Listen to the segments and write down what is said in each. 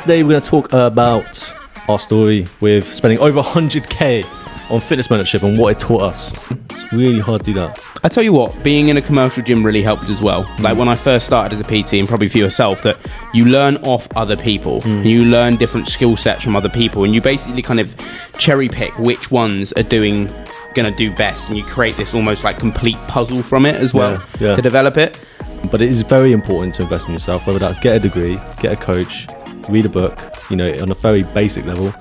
Today we're going to talk about our story with spending over 100k on fitness mentorship and what it taught us. It's really hard to do that. I tell you what, being in a commercial gym really helped as well. Like when I first started as a PT, and probably for yourself, that you learn off other people and you learn different skill sets from other people, and you basically kind of cherry pick which ones are gonna do best, and you create this almost like complete puzzle from it as well to develop it. But it is very important to invest in yourself, whether that's get a degree, get a coach, read a book, on a very basic level,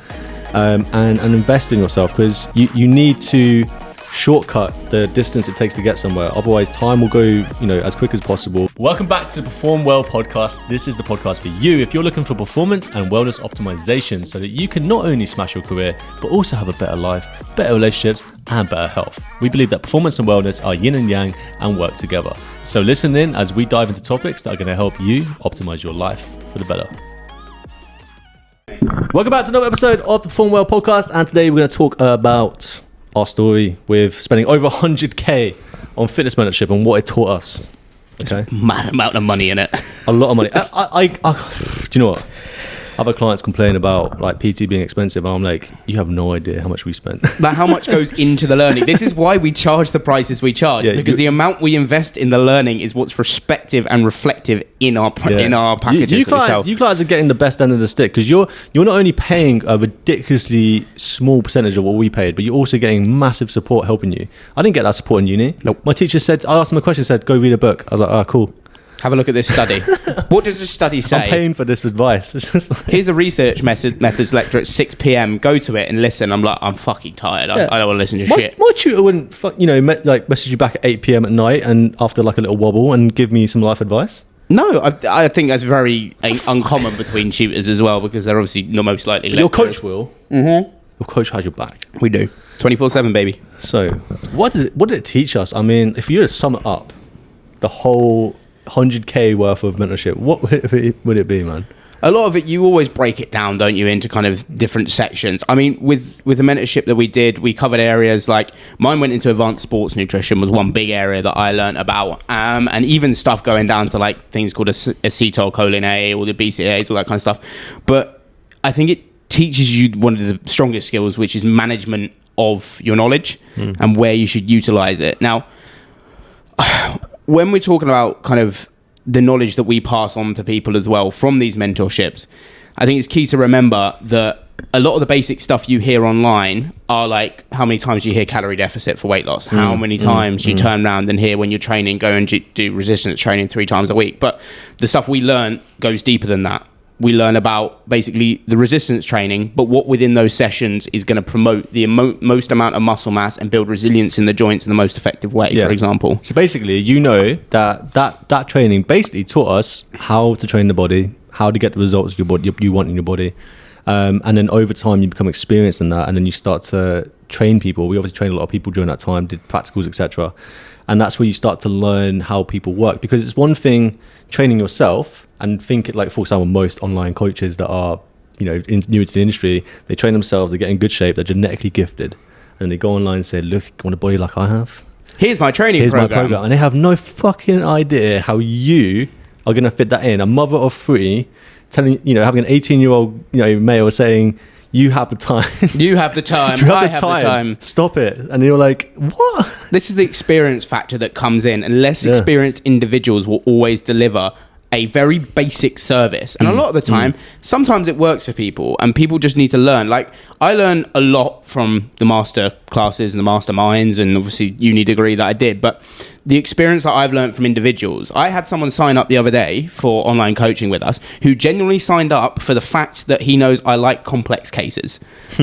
and invest in yourself, because you need to shortcut the distance it takes to get somewhere. Otherwise, time will go, as quick as possible. Welcome back to the Perform Well podcast. This is the podcast for you if you're looking for performance and wellness optimization so that you can not only smash your career, but also have a better life, better relationships, and better health. We believe that performance and wellness are yin and yang and work together. So listen in as we dive into topics that are going to help you optimize your life for the better. Welcome back to another episode of the Perform Well podcast, and today we're going to talk about our story with spending over 100k on fitness mentorship and what it taught us. Okay, Mad amount of money in it. A lot of money. I do you know what? Other clients complain about like PT being expensive, and I'm like, you have no idea how much we spent. Like how much goes into the learning. This is why we charge the prices we charge, because the amount we invest in the learning is what's respective and reflective in our packages. You guys are getting the best end of the stick, because you're not only paying a ridiculously small percentage of what we paid, but you're also getting massive support helping you. I didn't get that support in uni. Nope. My teacher said, I asked him a question, said, go read a book. I was like, cool. Have a look at this study. What does this study say? I'm paying for this advice. It's just like, here's a research methods lecture at 6 p.m. Go to it and listen. I'm like, I'm fucking tired. I don't want to listen to shit. My tutor wouldn't, message you back at 8 p.m. at night and after like a little wobble and give me some life advice. No, I think that's very uncommon between tutors as well, because they're obviously not most likely. Your coach will. Mm-hmm. Your coach has your back. We do. 24/7, baby. So, what did it teach us? I mean, if you were to sum it up, the whole 100k worth of mentorship, what would it be, man? A lot of it, you always break it down, don't you, into kind of different sections. I mean, with the mentorship that we did, we covered areas like, mine went into advanced sports nutrition, was one big area that I learned about, and even stuff going down to like things called acetylcholine A, or the BCAAs, all that kind of stuff. But I think it teaches you one of the strongest skills, which is management of your knowledge and where you should utilize it. Now, when we're talking about kind of the knowledge that we pass on to people as well from these mentorships, I think it's key to remember that a lot of the basic stuff you hear online are like, how many times you hear calorie deficit for weight loss, how many times you turn around and hear when you're training, go and do resistance training 3 times a week. But the stuff we learn goes deeper than that. We learn about basically the resistance training, but what within those sessions is going to promote the most amount of muscle mass and build resilience in the joints in the most effective way, for example. So basically, that training basically taught us how to train the body, how to get the results you want in your body. And then over time, you become experienced in that, and then you start to train people. We obviously trained a lot of people during that time, did practicals, etc. And that's where you start to learn how people work, because it's one thing training yourself and think, like, for example, most online coaches that are, new to the industry, they train themselves, they get in good shape, they're genetically gifted, and they go online and say, look, you want a body like I have? Here's my training Here's program. my program. And they have no fucking idea how you are going to fit that in. A mother of 3 telling, having an 18-year-old, male saying, you have the time. You have the time. I have the time. Stop it. And you're like, what? This is the experience factor that comes in, and less experienced individuals will always deliver a very basic service. And a lot of the time, sometimes it works for people, and people just need to learn. Like, I learned a lot from the master classes and the masterminds, and obviously uni degree that I did, but the experience that I've learned from individuals, I had someone sign up the other day for online coaching with us who genuinely signed up for the fact that he knows I like complex cases.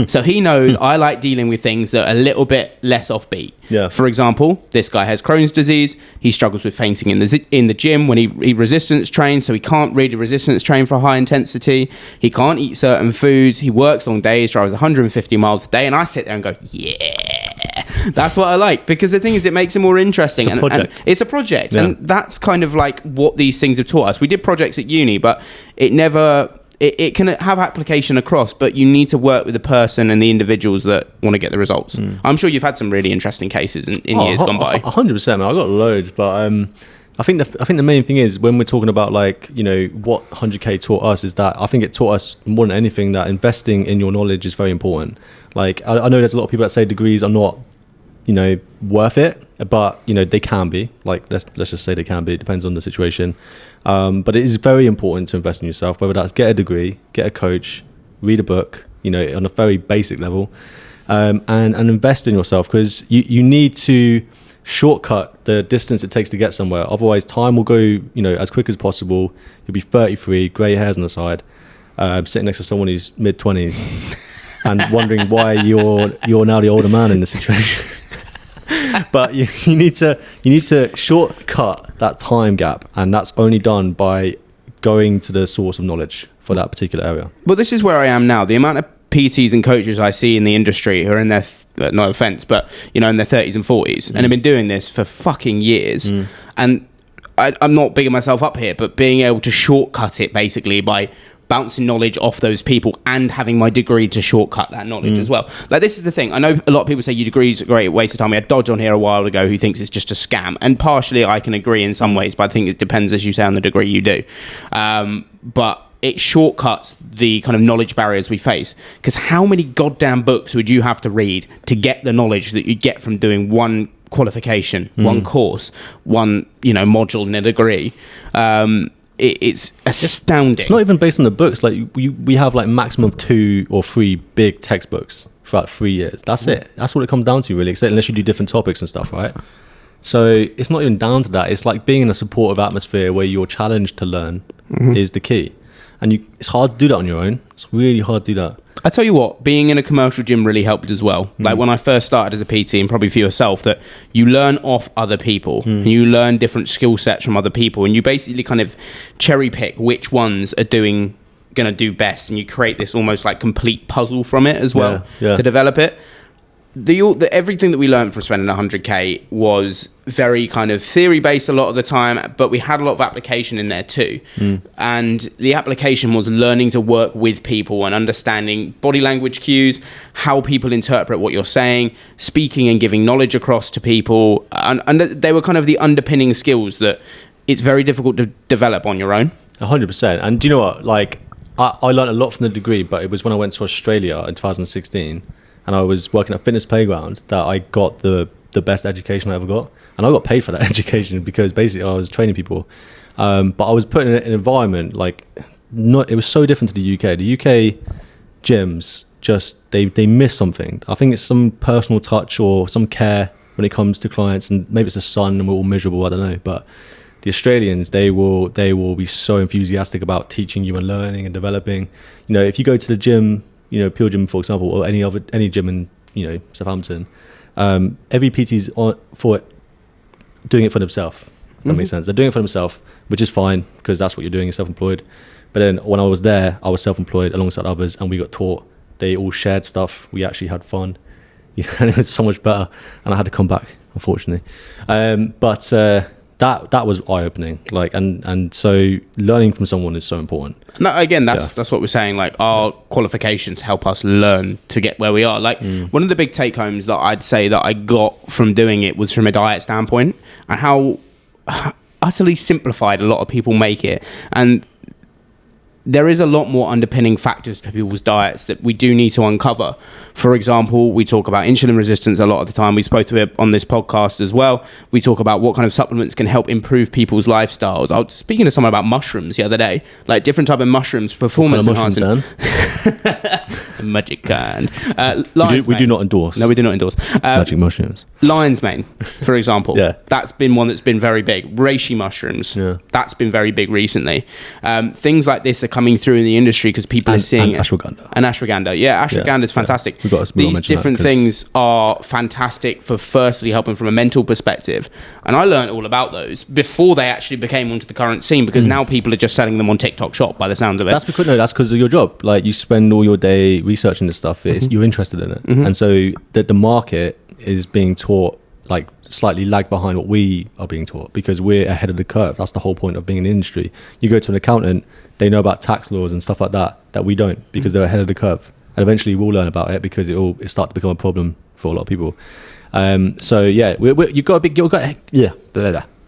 So he knows I like dealing with things that are a little bit less offbeat. Yeah. For example, this guy has Crohn's disease. He struggles with fainting in the gym when he resistance trains, so he can't really resistance train for high intensity. He can't eat certain foods. He works long days, drives 150 miles a day, and I sit there and go, yeah, that's what I like. Because the thing is, it makes it more interesting. It's a project. It's a project. Yeah. And that's kind of like what these things have taught us. We did projects at uni, but it never... It can have application across, but you need to work with the person and the individuals that want to get the results. I'm sure you've had some really interesting cases in years gone by. 100%, man. I've got loads, but I think the main thing is when we're talking about like, you know, what 100K taught us is that I think it taught us more than anything that investing in your knowledge is very important. Like I know there's a lot of people that say degrees are not, you know, worth it, but you know they can be. Like let's just say they can be. It depends on the situation. But it is very important to invest in yourself. Whether that's get a degree, get a coach, read a book, you know, on a very basic level, and invest in yourself because you need to shortcut the distance it takes to get somewhere. Otherwise time will go, you know, as quick as possible. You'll be 33, grey hairs on the side, sitting next to someone who's mid-20s and wondering why you're now the older man in the situation. But you need to shortcut that time gap, and that's only done by going to the source of knowledge for that particular area. Well, this is where I am now. The amount of PTs and coaches I see in the industry who are in their no offense, but you know, in their 30s and 40s, and have been doing this for fucking years. And I'm not bigging myself up here, but being able to shortcut it basically by bouncing knowledge off those people and having my degree to shortcut that knowledge as well. Like, this is the thing. I know a lot of people say your degree's a great waste of time. We had Dodge on here a while ago who thinks it's just a scam. And partially I can agree in some ways, but I think it depends, as you say, on the degree you do. But it shortcuts the kind of knowledge barriers we face. Because how many goddamn books would you have to read to get the knowledge that you get from doing one qualification, one course, one, you know, module in a degree? It's astounding. It's not even based on the books. Like we have like maximum 2 or 3 big textbooks for like 3 years. That's it. That's what it comes down to, really, except unless you do different topics and stuff, right? So it's not even down to that. It's like being in a supportive atmosphere where you're challenged to learn is the key. And it's hard to do that on your own. It's really hard to do that. I tell you what, being in a commercial gym really helped as well. Like when I first started as a PT, and probably for yourself, that you learn off other people and you learn different skill sets from other people, and you basically kind of cherry pick which ones are going to do best, and you create this almost like complete puzzle from it as well to develop it. Everything that we learned from spending 100K was very kind of theory based a lot of the time, but we had a lot of application in there too. And the application was learning to work with people and understanding body language cues, how people interpret what you're saying, speaking and giving knowledge across to people. And they were kind of the underpinning skills that it's very difficult to develop on your own. 100%. And do you know what? Like, I learned a lot from the degree, but it was when I went to Australia in 2016. And I was working at Fitness Playground that I got the best education I ever got. And I got paid for that education because basically I was training people. But I was put in an environment like, it was so different to the UK. The UK gyms just, they miss something. I think it's some personal touch or some care when it comes to clients, and maybe it's the sun and we're all miserable, I don't know. But the Australians, they will be so enthusiastic about teaching you and learning and developing. You know, if you go to the gym, you know, Pure Gym, for example, or any gym in, you know, Southampton, every PT's doing it for themselves. That makes sense. They're doing it for themselves, which is fine because that's what you're doing. You're self-employed. But then when I was there, I was self-employed alongside others, and we got taught. They all shared stuff. We actually had fun. And it was so much better. And I had to come back, unfortunately. But that was eye-opening. Like, and so learning from someone is so important. No, again, that's what we're saying. Like, our qualifications help us learn to get where we are. Like, one of the big take homes that I'd say that I got from doing it was from a diet standpoint, and how utterly simplified a lot of people make it. And there is a lot more underpinning factors to people's diets that we do need to uncover. For example, we talk about insulin resistance a lot of the time. We spoke to it on this podcast as well. We talk about what kind of supplements can help improve people's lifestyles. I was speaking to someone about mushrooms the other day, like different type of mushrooms, performance enhancing. Magic kind. We do not endorse. No, we do not endorse. Magic mushrooms. Lion's mane, for example. That's been one that's been very big. Reishi mushrooms. That's been very big recently. Things like this are coming through in the industry because people are seeing and ashwagandha. And ashwagandha. Yeah, ashwagandha is fantastic. These different things are fantastic for firstly helping from a mental perspective. And I learned all about those before they actually became onto the current scene, because now people are just selling them on TikTok Shop by the sounds of it. That's because of your job. Like, you spend all your day researching this stuff. You're interested in it. And so the market is being taught, like, slightly lag behind what we are being taught, because we're ahead of the curve. That's the whole point of being in the industry. You go to an accountant, they know about tax laws and stuff like that we don't, because they're ahead of the curve. And eventually we'll learn about it because it start to become a problem for a lot of people. So yeah, you got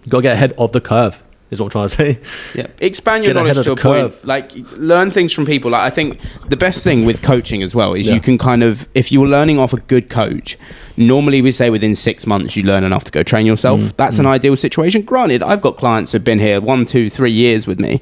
You got to get ahead of the curve, is what I'm trying to say. Yeah, expand your Get ahead knowledge of to the a point. curve. Like, learn things from people. Like, I think the best thing with coaching as well is Yeah. you can kind of, if you're learning off a good coach, normally we say within 6 months you learn enough to go train yourself. That's an ideal situation. Granted, I've got clients who've been here 1, 2, 3 years with me,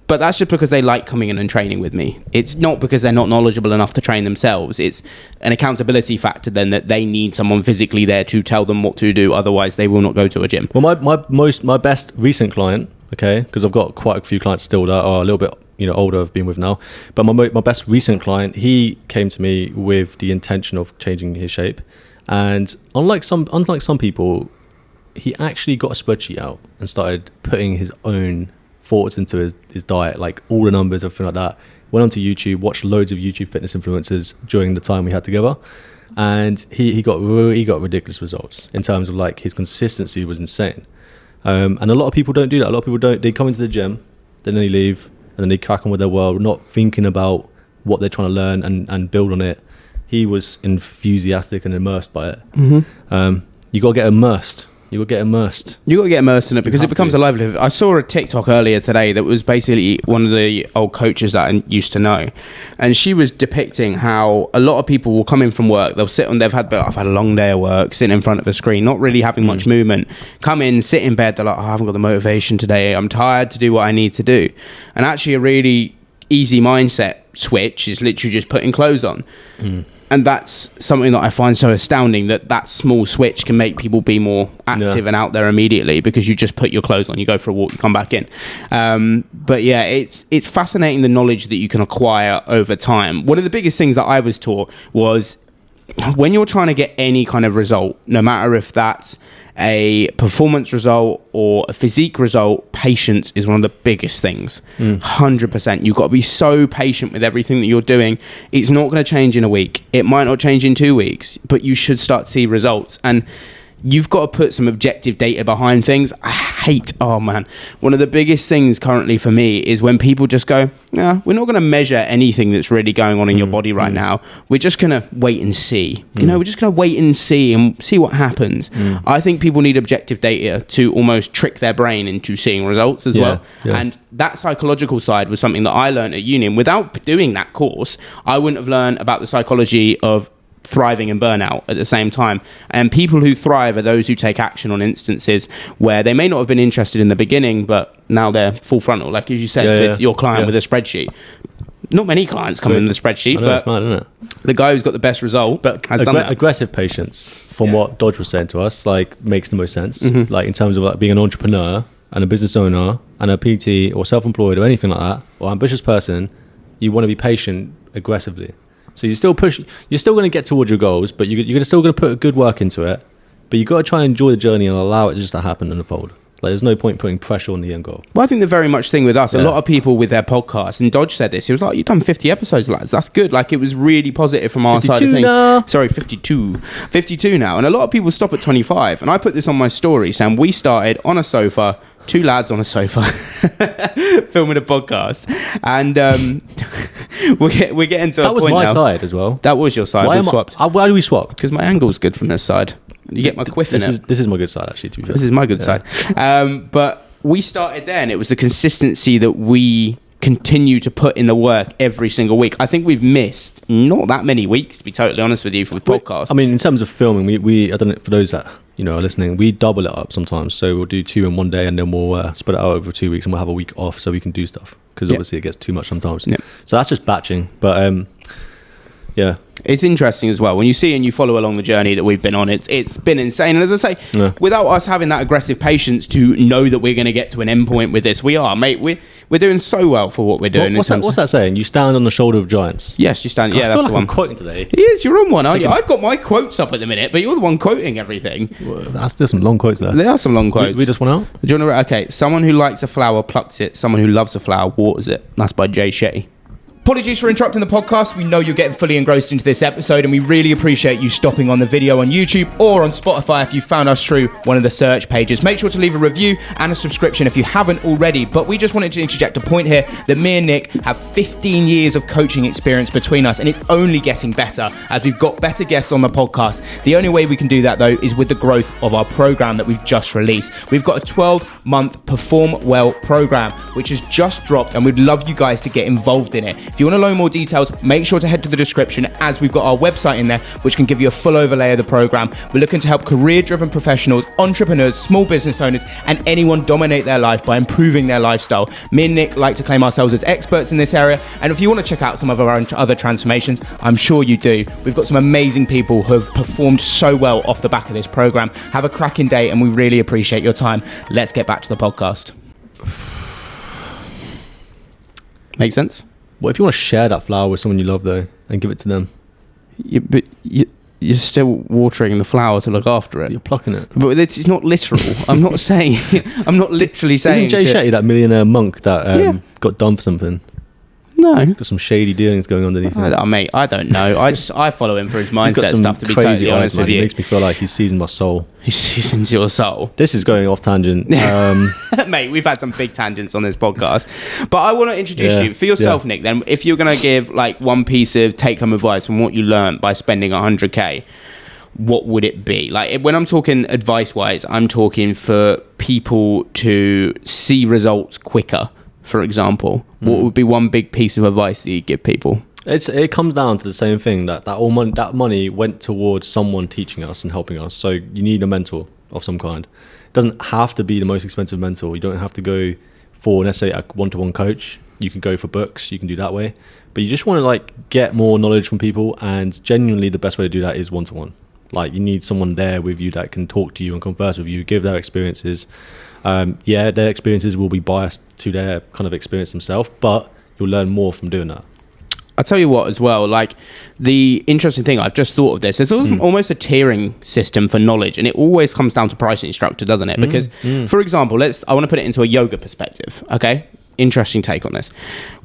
but that's just because they like coming in and training with me. It's not because they're not knowledgeable enough to train themselves. It's an accountability factor then that they need someone physically there to tell them what to do. Otherwise, they will not go to a gym. Well, my best recent client, okay, because I've got quite a few clients still that are a little bit older, I've been with now, but my best recent client, he came to me with the intention of changing his shape, and unlike some people, he actually got a spreadsheet out and started putting his own thoughts into his diet, like all the numbers, everything like that. Went onto YouTube, watched loads of YouTube fitness influencers during the time we had together, and he got ridiculous results in terms of like his consistency was insane. And a lot of people don't do that. A lot of people don't. They come into the gym, then they leave, and then they crack on with their world, not thinking about what they're trying to learn and build on it. He was enthusiastic and immersed by it. You got to get immersed. You got to get immersed. You got to get immersed in it because it becomes a livelihood. I saw a TikTok earlier today that was basically one of the old coaches that I used to know, and she was depicting how a lot of people will come in from work. They'll sit on. I've had a long day of work, sitting in front of a screen, not really having much movement. Come in, sit in bed. They're like, I haven't got the motivation today. I'm tired to do what I need to do. And actually, a really easy mindset switch is literally just putting clothes on. And that's something that I find so astounding, that small switch can make people be more active and out there immediately, because you just put your clothes on, you go for a walk, you come back in. But yeah, it's fascinating the knowledge that you can acquire over time. One of the biggest things that I was taught was when you're trying to get any kind of result, no matter if that's a performance result or a physique result, patience is one of the biggest things. 100%. You've got to be so patient with everything that you're doing. It's not going to change in a week. It might not change in 2 weeks, but you should start to see results. And you've got to put some objective data behind things. One of the biggest things currently for me is when people just go, we're not going to measure anything that's really going on in your body right now. We're just going to wait and see. We're just going to wait and see what happens. I think people need objective data to almost trick their brain into seeing results as well. Yeah. And that psychological side was something that I learned at uni. And without doing that course, I wouldn't have learned about the psychology of thriving and burnout at the same time. And people who thrive are those who take action on instances where they may not have been interested in the beginning, but now they're full frontal, like as you said, with your client with a spreadsheet. Not many clients come in the spreadsheet, but it's mad, isn't it? The guy who's got the best result has done that. Aggressive patience, from what Dodge was saying to us, like makes the most sense. Like in terms of like being an entrepreneur and a business owner and a PT or self-employed or anything like that, or ambitious person, you want to be patient aggressively. So you're still going to get towards your goals, but you're still going to put good work into it. But you've got to try and enjoy the journey and allow it just to happen and unfold. Like there's no point putting pressure on the end goal. Well, I think the very much thing with us, a lot of people with their podcasts, and Dodge said this, he was like, you've done 50 episodes, lads. That's good. Like it was really positive from our side of things. Now. Sorry, 52 now. And a lot of people stop at 25. And I put this on my story saying we started on a sofa, 2 lads on a sofa filming a podcast, and we're getting to a point now. That was my side as well. That was your side. Why do we swap? Because my angle's good from this side. You get my quiff in it. This is my good side, actually, to be fair. This is my good side. But we started there, and it was the consistency that we continue to put in the work every single week. I think we've missed not that many weeks, to be totally honest with you, with podcasts. I mean, in terms of filming, we I don't know, for those that are listening, we double it up sometimes. So we'll do 2 in one day, and then we'll spread it out over 2 weeks, and we'll have a week off so we can do stuff, because obviously it gets too much sometimes. So that's just batching, but it's interesting as well when you see and you follow along the journey that we've been on. It's been insane, and as I say, without us having that aggressive patience to know that we're going to get to an end point with this, we're doing so well for what we're doing. What's that saying? You stand on the shoulder of giants. Yes, you stand. I that's feel the one. I'm quoting today. Yes, you're on one, aren't you? I've got my quotes up at the minute, but you're the one quoting everything. There's some long quotes there. There are some long quotes. We just one out. Do you want to? Okay, someone who likes a flower plucks it. Someone who loves a flower waters it. That's by Jay Shetty. Apologies for interrupting the podcast. We know you're getting fully engrossed into this episode, and we really appreciate you stopping on the video on YouTube or on Spotify if you found us through one of the search pages. Make sure to leave a review and a subscription if you haven't already. But we just wanted to interject a point here that me and Nick have 15 years of coaching experience between us, and it's only getting better as we've got better guests on the podcast. The only way we can do that, though, is with the growth of our program that we've just released. We've got a 12-month Perform Well program, which has just dropped, and we'd love you guys to get involved in it. If you want to learn more details, make sure to head to the description, as we've got our website in there, which can give you a full overlay of the program. We're looking to help career-driven professionals, entrepreneurs, small business owners, and anyone dominate their life by improving their lifestyle. Me and Nick like to claim ourselves as experts in this area, and if you want to check out some of our other transformations, I'm sure you do. We've got some amazing people who have performed so well off the back of this program. Have a cracking day, and we really appreciate your time. Let's get back to the podcast. Make sense? What if you want to share that flower with someone you love, though, and give it to them? But you're still watering the flower to look after it. You're plucking it. But it's not literal. I'm not saying. I'm not literally saying. Isn't Jay Shetty that millionaire monk that got done for something? No. Got some shady dealings going on underneath. Mate, I don't know. I follow him for his mindset stuff. To be totally honest with you, it makes me feel like he's seasoned my soul. He seasons your soul. This is going off tangent. Mate, we've had some big tangents on this podcast. But I want to introduce you for yourself, Nick. Then, if you're going to give like one piece of take-home advice from what you learned by spending 100k, what would it be? Like, when I'm talking advice-wise, I'm talking for people to see results quicker. For example, what would be one big piece of advice that you give people? It comes down to the same thing, that money went towards someone teaching us and helping us. So you need a mentor of some kind. It doesn't have to be the most expensive mentor. You don't have to go for necessarily a one-to-one coach. You can go for books. You can do that way. But you just want to like get more knowledge from people, and genuinely the best way to do that is one-to-one. Like, you need someone there with you that can talk to you and converse with you, give their experiences. Their experiences will be biased to their kind of experience themselves, but you'll learn more from doing that. I'll tell you what as well, like, the interesting thing, I've just thought of this, there's almost a tiering system for knowledge, and it always comes down to pricing structure, doesn't it? Because, for example, I want to put it into a yoga perspective, okay? Interesting take on this.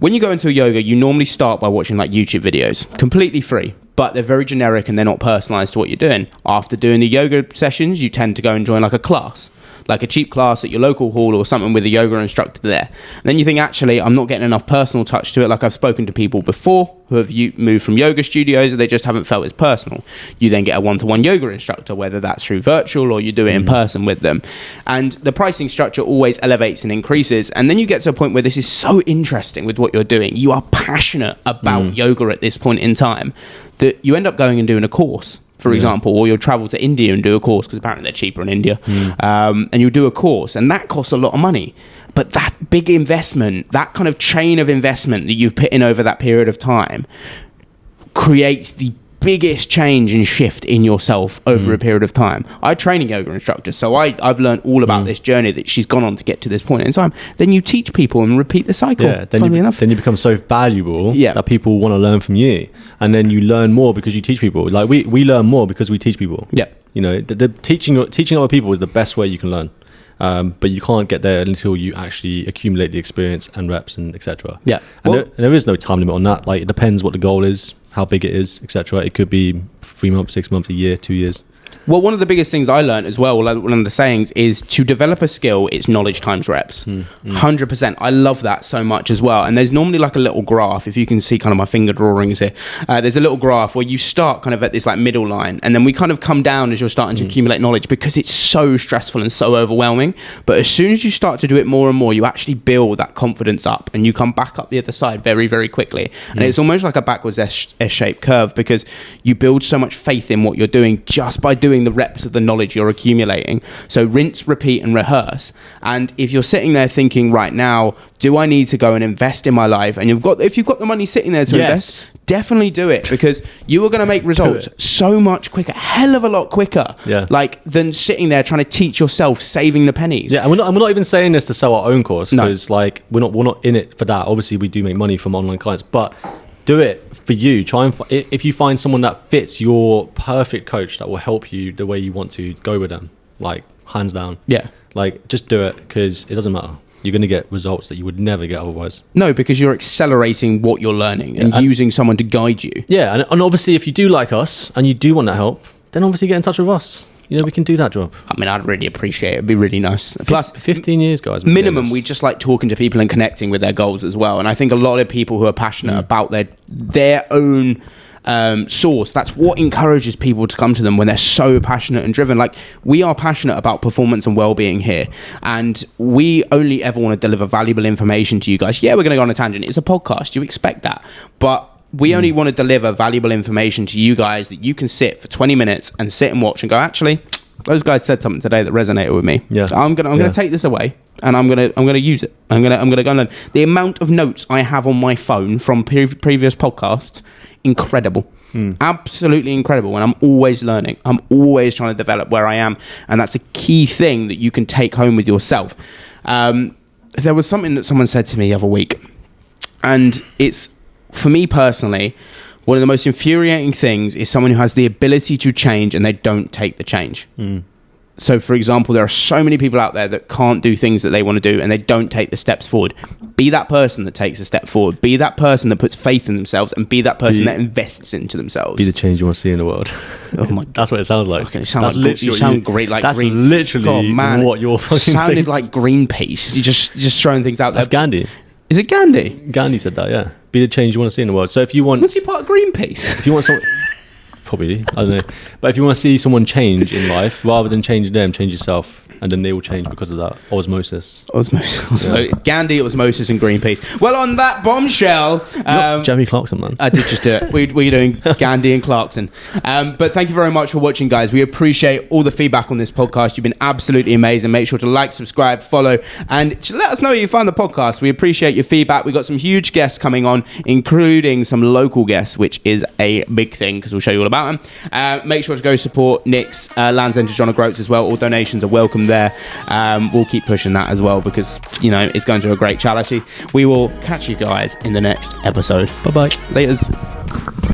When you go into a yoga, you normally start by watching like YouTube videos, completely free, but they're very generic and they're not personalized to what you're doing. After doing the yoga sessions, you tend to go and join like a class, like a cheap class at your local hall or something with a yoga instructor there. And then you think, actually, I'm not getting enough personal touch to it. Like, I've spoken to people before who have moved from yoga studios, and they just haven't felt as personal. You then get a one-to-one yoga instructor, whether that's through virtual or you do it in person with them. And the pricing structure always elevates and increases. And then you get to a point where this is so interesting with what you're doing. You are passionate about yoga at this point in time that you end up going and doing a course, for example, or you'll travel to India and do a course, because apparently they're cheaper in India, and you'll do a course, and that costs a lot of money. But that big investment, that kind of chain of investment that you've put in over that period of time, creates the biggest change and shift in yourself over a period of time. I train a yoga instructor, so I've learned all about this journey that she's gone on to get to this point in time. Then you teach people and repeat the cycle. Yeah, then you become so valuable that people want to learn from you, and then you learn more because you teach people. Like, we learn more because we teach people. Yeah, you know, the teaching other people is the best way you can learn. But you can't get there until you actually accumulate the experience and reps and etc. Yeah, and there is no time limit on that. Like, it depends what the goal is, how big it is, etc. It could be 3 months, 6 months, a year, 2 years. Well, one of the biggest things I learned as well, like one of the sayings, is to develop a skill, it's knowledge times reps. 100%. I love that so much as well. And there's normally like a little graph, if you can see kind of my finger drawings here. There's a little graph where you start kind of at this like middle line, and then we kind of come down as you're starting to accumulate knowledge, because it's so stressful and so overwhelming. But as soon as you start to do it more and more, you actually build that confidence up, and you come back up the other side very, very quickly. And it's almost like a backwards S-shaped curve, because you build so much faith in what you're doing just by doing the reps of the knowledge you're accumulating. So rinse, repeat, and rehearse. And if you're sitting there thinking right now, do I need to go and invest in my life? And if you've got the money sitting there to invest, definitely do it, because you are going to make results so much quicker, hell of a lot quicker, like than sitting there trying to teach yourself saving the pennies. Yeah, and we're not even saying this to sell our own course, because like we're not in it for that. Obviously, we do make money from online clients, but do it for you. Try and if you find someone that fits your perfect coach that will help you the way you want to, go with them. Like, hands down. Yeah. Like, just do it, because it doesn't matter. you're going to get results that you would never get otherwise. No, because you're accelerating what you're learning and using someone to guide you. Yeah, and obviously if you do like us and you do want that help, then obviously get in touch with us. You know, we can do that job. I mean, I'd really appreciate it. It'd be really nice. Plus, 15 years, guys. Minimum, we just like talking to people and connecting with their goals as well. And I think a lot of people who are passionate about their own source, that's what encourages people to come to them when they're so passionate and driven. Like, we are passionate about performance and well-being here, and we only ever want to deliver valuable information to you guys. Yeah, we're going to go on a tangent. It's a podcast. You expect that. But we only want to deliver valuable information to you guys that you can sit for 20 minutes and sit and watch and go, actually, those guys said something today that resonated with me. Yeah. So I'm gonna take this away and I'm gonna use it. I'm gonna go and learn. The amount of notes I have on my phone from previous podcasts, incredible. Absolutely incredible. And I'm always learning. I'm always trying to develop where I am, and that's a key thing that you can take home with yourself. There was something that someone said to me the other week, and it's, for me personally, one of the most infuriating things is someone who has the ability to change and they don't take the change. So, for example, there are so many people out there that can't do things that they want to do and they don't take the steps forward. Be that person that takes a step forward. Be that person that puts faith in themselves, and be that person that invests into themselves. Be the change you want to see in the world. Oh my! That's what it sounds like. Okay, you sound great. Like that's green. literally God, man, what you're fucking sounded thinking. like Greenpeace. You just throwing things out there. That's Gandhi. Is it Gandhi? Gandhi said that, yeah. Be the change you want to see in the world. So if you want... Was he part of Greenpeace? If you want someone... Probably, I don't know. But if you want to see someone change in life, rather than change them, change yourself. And then they will change because of that. Osmosis. Yeah. Gandhi, osmosis, and Greenpeace. Well, on that bombshell... Jeremy Clarkson, man. I did just do it. We're doing Gandhi and Clarkson. But thank you very much for watching, guys. We appreciate all the feedback on this podcast. You've been absolutely amazing. Make sure to like, subscribe, follow, and let us know you found the podcast. We appreciate your feedback. We've got some huge guests coming on, including some local guests, which is a big thing because we'll show you all about them. Make sure to go support Nick's Land's End to John O'Groats as well. All donations are welcome there. We'll keep pushing that as well because, you know, it's going to a great charity. We will catch you guys in the next episode. Bye-bye. Laters.